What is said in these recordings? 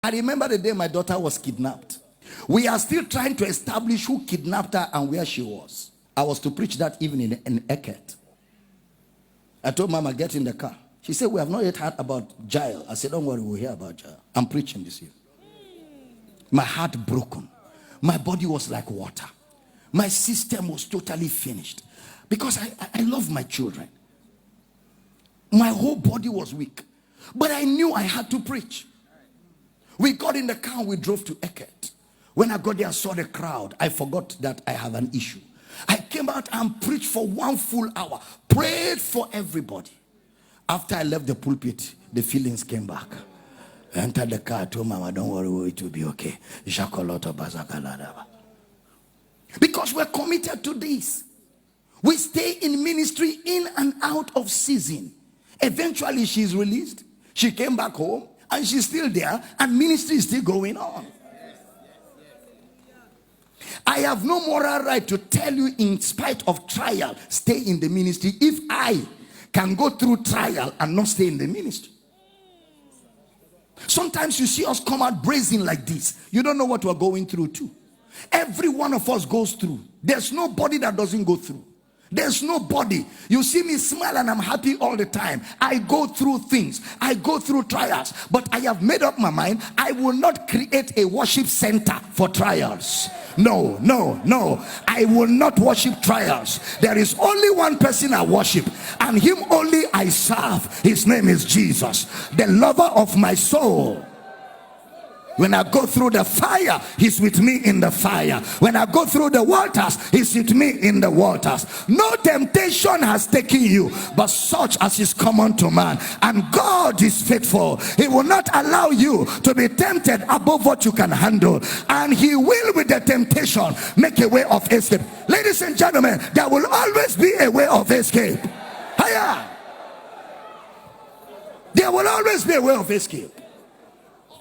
I remember the day my daughter was kidnapped. We are still trying to establish who kidnapped her and where she was. I was to preach that evening in Eket. I told Mama, get in the car. She said, we have not yet heard about Jael. I said, don't worry, we'll hear about Jael. I'm preaching this year. My heart broken. My body was like water. My system was totally finished. Because I love my children. My whole body was weak. But I knew I had to preach. We got in the car, we drove to Eket. When I got there, I saw the crowd. I forgot that I have an issue. I came out and preached for 1 full hour. Prayed for everybody. After I left the pulpit, the feelings came back. I entered the car, told Mama, don't worry, it will be okay. Because we're committed to this. We stay in ministry in and out of season. Eventually, she's released. She came back home. And she's still there, and ministry is still going on. I have no moral right to tell you, in spite of trial, stay in the ministry, if I can go through trial and not stay in the ministry. Sometimes you see us come out brazen like this. You don't know what we're going through too. Every one of us goes through. There's nobody that doesn't go through. There's nobody. You see me smile and I'm happy all the time. I go through things. I go through trials. But I have made up my mind. I will not create a worship center for trials. No, no, no. I will not worship trials. There is only one person I worship, and him only I serve. His name is Jesus, the lover of my soul. When I go through the fire, he's with me in the fire. When I go through the waters, he's with me in the waters. No temptation has taken you, but such as is common to man. And God is faithful. He will not allow you to be tempted above what you can handle. And he will, with the temptation, make a way of escape. Ladies and gentlemen, there will always be a way of escape. Higher. There will always be a way of escape.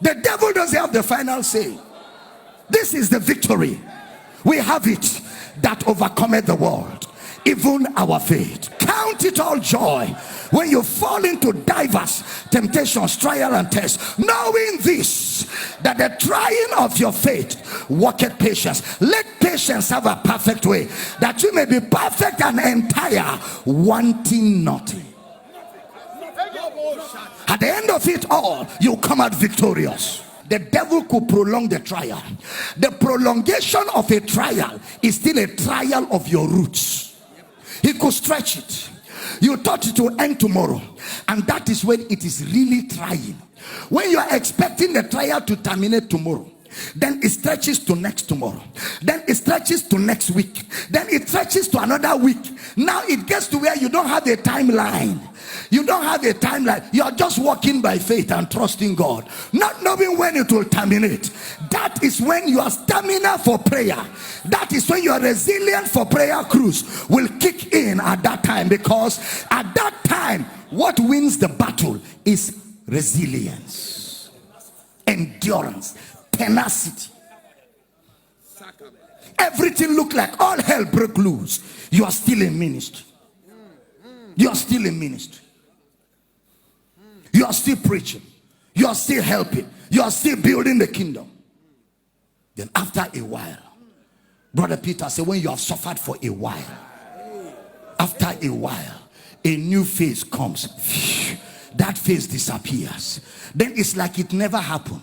The devil doesn't have the final say. This is the victory. We have it that overcometh the world, even our faith. Count it all joy when you fall into diverse temptations, trial and tests, knowing this, that the trying of your faith worketh patience. Let patience have a perfect way, that you may be perfect and entire, wanting nothing. At the end of it all, you come out victorious. The devil could prolong the trial. The prolongation of a trial is still a trial of your roots. He could stretch it. You thought it will end tomorrow, and that is when it is really trying. When you are expecting the trial to terminate tomorrow, then it stretches to next tomorrow, then it stretches to next week, then it stretches to another week. Now it gets to where you don't have a timeline. You don't have a timeline. You are just walking by faith and trusting God, not knowing when it will terminate. That is when your stamina for prayer, that is when your resilience for prayer cruise will kick in at that time. Because at that time, what wins the battle is resilience, endurance, tenacity. Everything look like all hell broke loose. You are still in ministry. You are still in ministry. You are still preaching. You are still helping. You are still building the kingdom. Then after a while, Brother Peter said, when you have suffered for a while, after a while, a new phase comes. That phase disappears. Then it's like it never happened.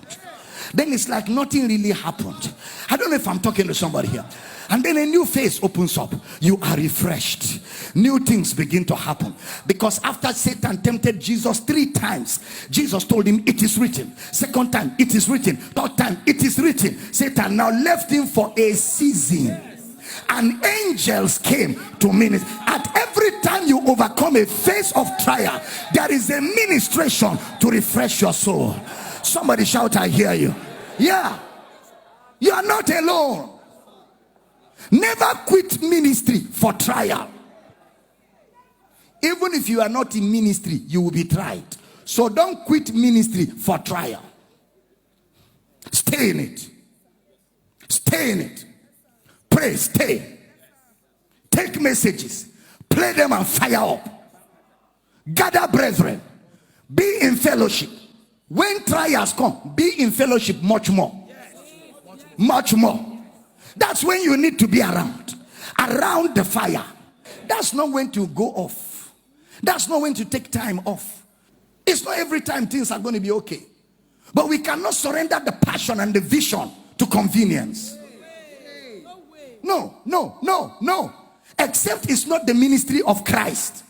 Then it's like nothing really happened. I don't know if I'm talking to somebody here. And then a new phase opens up. You are refreshed. New things begin to happen. Because after Satan tempted Jesus 3 times, Jesus told him, it is written. Second time, it is written. Third time, it is written. Satan now left him for a season. And angels came to minister. At every time you overcome a phase of trial, there is a ministration to refresh your soul. Somebody shout, I hear you. Yeah. You are not alone. Never quit ministry for trial. Even if you are not in ministry, you will be tried. So don't quit ministry for trial. Stay in it. Stay in it. Pray, stay. Take messages. Play them and fire up. Gather brethren. Be in fellowship. When trials come, be in fellowship much more. Much more. That's when you need to be around the fire. That's not when to go off. That's not when to take time off. It's not every time things are going to be okay. But we cannot surrender the passion and the vision to convenience. No. Except it's not the ministry of Christ.